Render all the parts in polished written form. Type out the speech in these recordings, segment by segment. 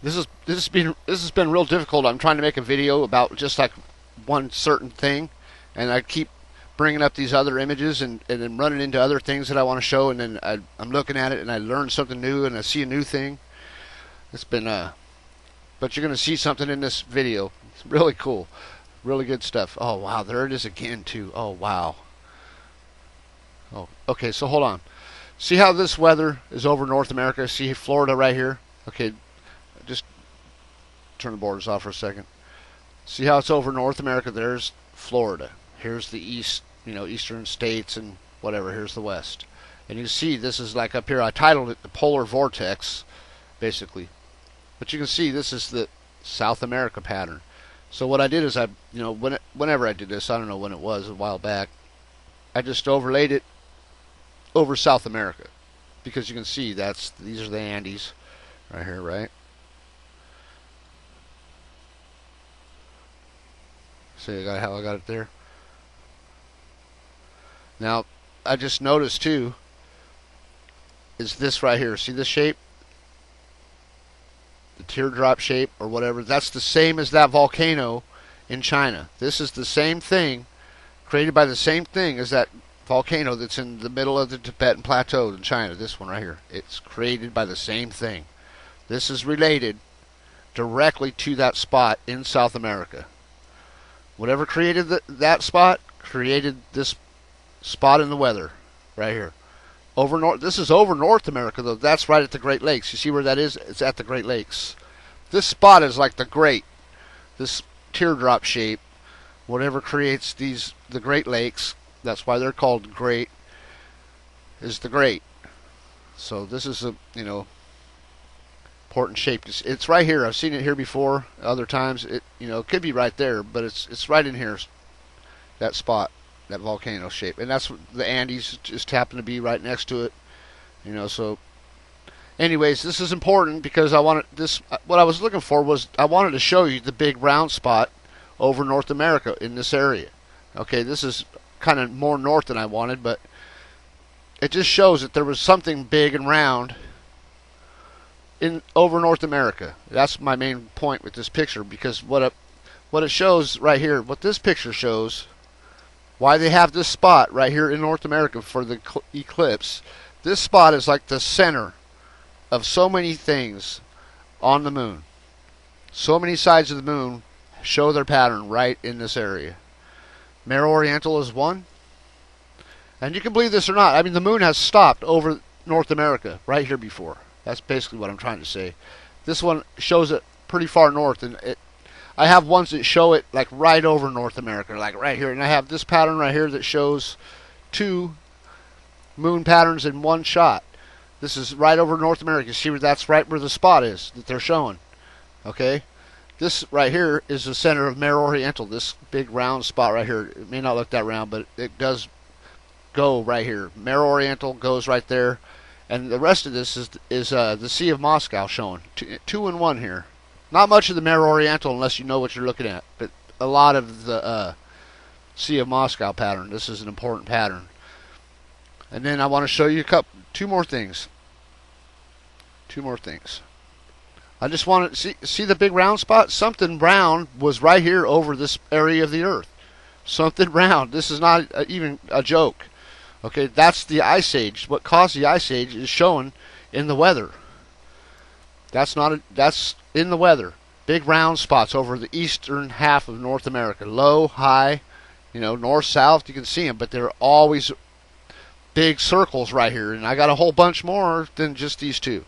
This has been real difficult. I'm trying to make a video about just like one certain thing, and I keep bringing up these other images and then running into other things that I want to show, and then I'm looking at it and I learn something new and I see a new thing. It's been but you're gonna see something in this video. It's really cool, really good stuff. Oh wow, there it is again too. Oh wow. Oh, okay. So hold on. See how this weather is over North America? See Florida right here? Okay, just turn the borders off for a second. See how it's over North America? There's Florida. Here's the east, eastern states and whatever. Here's the west. And you see this is like up here. I titled it the polar vortex, basically. But you can see this is the South America pattern. So what I did is whenever I did this, I don't know when it was, a while back, I just overlaid it over South America, because you can see these are the Andes right here, right? See how I got it there? Now, I just noticed too, is this right here. See this shape? The teardrop shape or whatever. That's the same as that volcano in China. This is the same thing, created by the same thing as that volcano that's in the middle of the Tibetan Plateau in China. This one right here. It's created by the same thing. This is related directly to that spot in South America. Whatever created that spot created this spot in the weather right here. This is over North America though. That's right at the Great Lakes. You see where that is? It's at the Great Lakes. This spot is like this teardrop shape. Whatever creates the Great Lakes, that's why they're called great, is the great. So this is a important shape. It's right here. I've seen it here before other times. It could be right there, but it's right in here. That spot, that volcano shape, and that's what the Andes just happen to be right next to it. So anyways, this is important because what I was looking for was I wanted to show you the big round spot over North America in this area. Okay, this is kind of more north than I wanted, but it just shows that there was something big and round over North America. That's my main point with this picture, because what it shows right here, what this picture shows, why they have this spot right here in North America for the eclipse. This spot is like the center of so many things on the moon. So many sides of the moon show their pattern right in this area. Mare Oriental is one. And you can believe this or not, I mean, the moon has stopped over North America right here before. That's basically what I'm trying to say. This one shows it pretty far north, and I have ones that show it like right over North America, like right here. And I have this pattern right here that shows two moon patterns in one shot. This is right over North America. See where that's right where the spot is that they're showing. Okay? This right here is the center of Mare Oriental, this big round spot right here. It may not look that round, but it does go right here. Mare Oriental goes right there. And the rest of this is the Sea of Moscow showing. Two in one here. Not much of the Mare Oriental unless you know what you're looking at, but a lot of the Sea of Moscow pattern. This is an important pattern. And then I want to show you two more things. Two more things. I just want to see the big round spot? Something round was right here over this area of the earth. Something round. This is not even a joke. Okay, that's the Ice Age. What caused the Ice Age is shown in the weather. That's in the weather. Big round spots over the eastern half of North America. Low, high, north, south, you can see them, but they're always big circles right here. And I got a whole bunch more than just these two.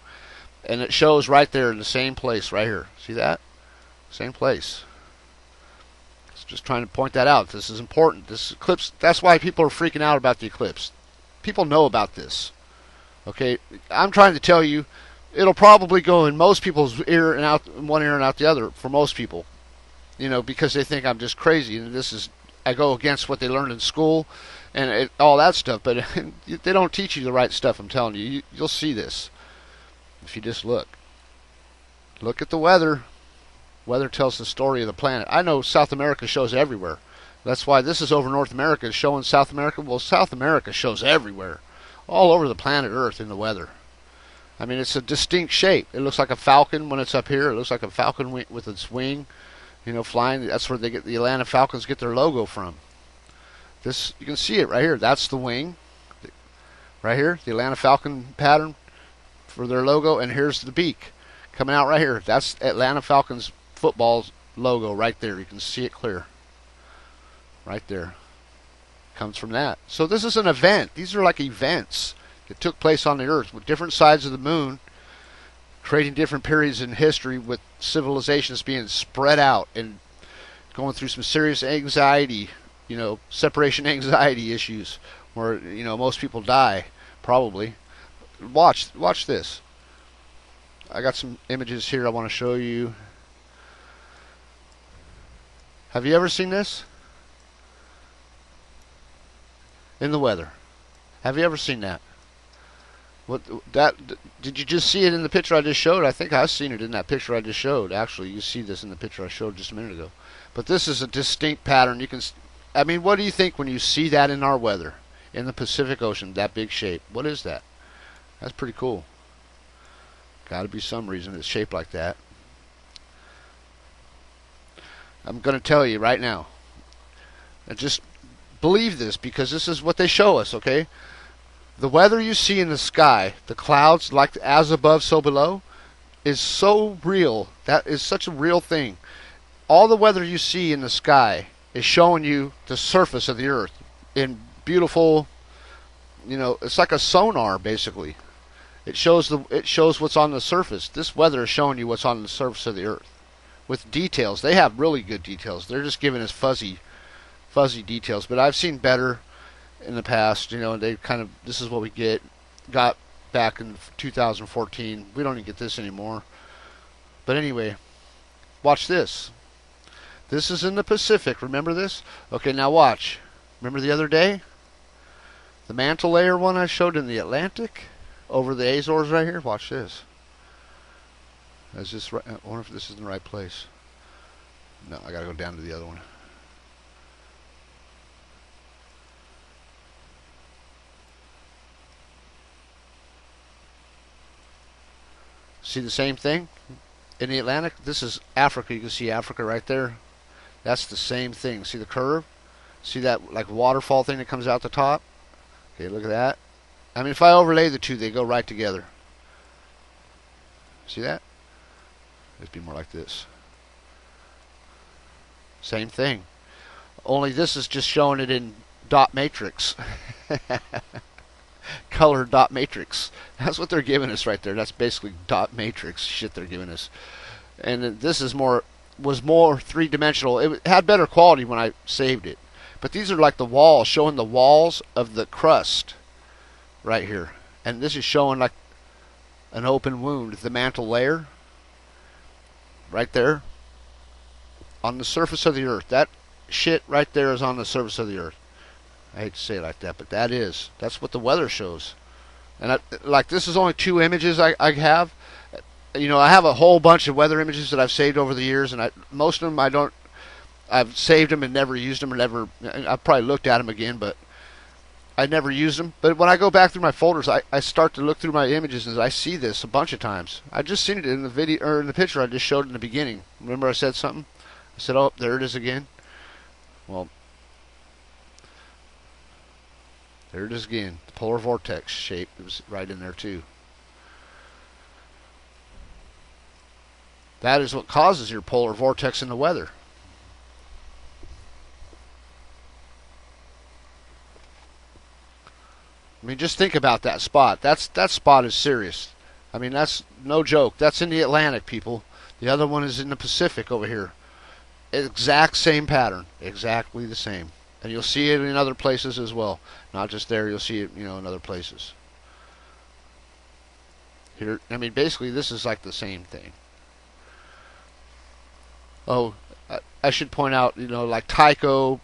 And it shows right there in the same place right here. See that? Same place. Just trying to point that out. This is important. This eclipse, that's why people are freaking out about the eclipse. People know about this. Okay? I'm trying to tell you, it'll probably go in most people's ear and out, one ear and out the other, for most people. Because they think I'm just crazy. And I go against what they learned in school and all that stuff. But they don't teach you the right stuff, I'm telling you. You'll see this if you just look. Look at the weather. Weather tells the story of the planet. I know South America shows everywhere. That's why this is over North America, showing South America. Well, South America shows everywhere. All over the planet Earth in the weather. I mean, it's a distinct shape. It looks like a falcon when it's up here. It looks like a falcon with its wing, flying. That's where the Atlanta Falcons get their logo from. This, you can see it right here. That's the wing, right here, the Atlanta Falcon pattern for their logo, and here's the beak coming out right here. That's Atlanta Falcons football's logo right there. You can see it clear. Right there. Comes from that. So this is an event. These are like events that took place on the earth with different sides of the moon, creating different periods in history with civilizations being spread out and going through some serious anxiety, separation anxiety issues where, most people die, probably. Watch this. I got some images here I want to show you. Have you ever seen this? In the weather. Have you ever seen that? Did you just see it in the picture I just showed? I think I've seen it in that picture I just showed. Actually, you see this in the picture I showed just a minute ago. But this is a distinct pattern. What do you think when you see that in our weather? In the Pacific Ocean, that big shape. What is that? That's pretty cool. Got to be some reason it's shaped like that. I'm going to tell you right now. And just believe this, because this is what they show us, okay? The weather you see in the sky, the clouds, like as above, so below, is so real. That is such a real thing. All the weather you see in the sky is showing you the surface of the earth in beautiful, it's like a sonar, basically. It shows what's on the surface. This weather is showing you what's on the surface of the earth with details. They have really good details. They're just giving us fuzzy details, but I've seen better in the past, and they this is what we got back in 2014. We don't even get this anymore. But anyway, watch this. This is in the Pacific. Remember this? Okay, now watch. Remember the other day? The mantle layer one I showed in the Atlantic over the Azores right here? Watch this. Is this right? I wonder if this is in the right place. No, I got to go down to the other one. See the same thing in the Atlantic? This is Africa. You can see Africa right there. That's the same thing. See the curve? See that like waterfall thing that comes out the top? Okay, look at that. I mean, if I overlay the two, they go right together. See that? It'd be more like this. Same thing. Only this is just showing it in dot matrix. Color dot matrix. That's what they're giving us right there. That's basically dot matrix shit they're giving us. And this is was more three-dimensional. It had better quality when I saved it. But these are like the walls, showing the walls of the crust right here. And this is showing like an open wound, the mantle layer right there on the surface of the earth. That shit right there is on the surface of the earth. I hate to say it like that, but that's what the weather shows. And this is only 2 images I have. I have a whole bunch of weather images that I've saved over the years, and most of them I've saved them and never used them, or I've probably looked at them again, but I never used them. But when I go back through my folders, I start to look through my images, and I see this a bunch of times. I just seen it in the video, or in the picture I just showed in the beginning. Remember I said something? I said, oh, there it is again. Well, there it is again. The polar vortex shape. It was right in there too. That is what causes your polar vortex in the weather. I mean, just think about that spot. That spot is serious. I mean, that's no joke. That's in the Atlantic, people. The other one is in the Pacific over here. Exact same pattern. Exactly the same. And you'll see it in other places as well. Not just there. You'll see it, in other places. Here, I mean, basically, this is like the same thing. Oh, I should point out, like Tycho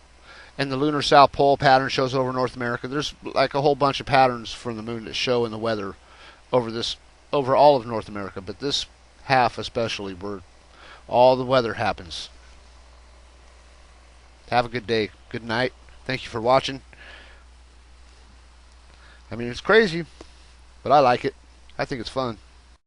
and the lunar south pole pattern shows over North America. There's like a whole bunch of patterns from the moon that show in the weather over all of North America, but this half especially where all the weather happens. Have a good day. Good night. Thank you for watching. I mean, it's crazy, but I like it. I think it's fun.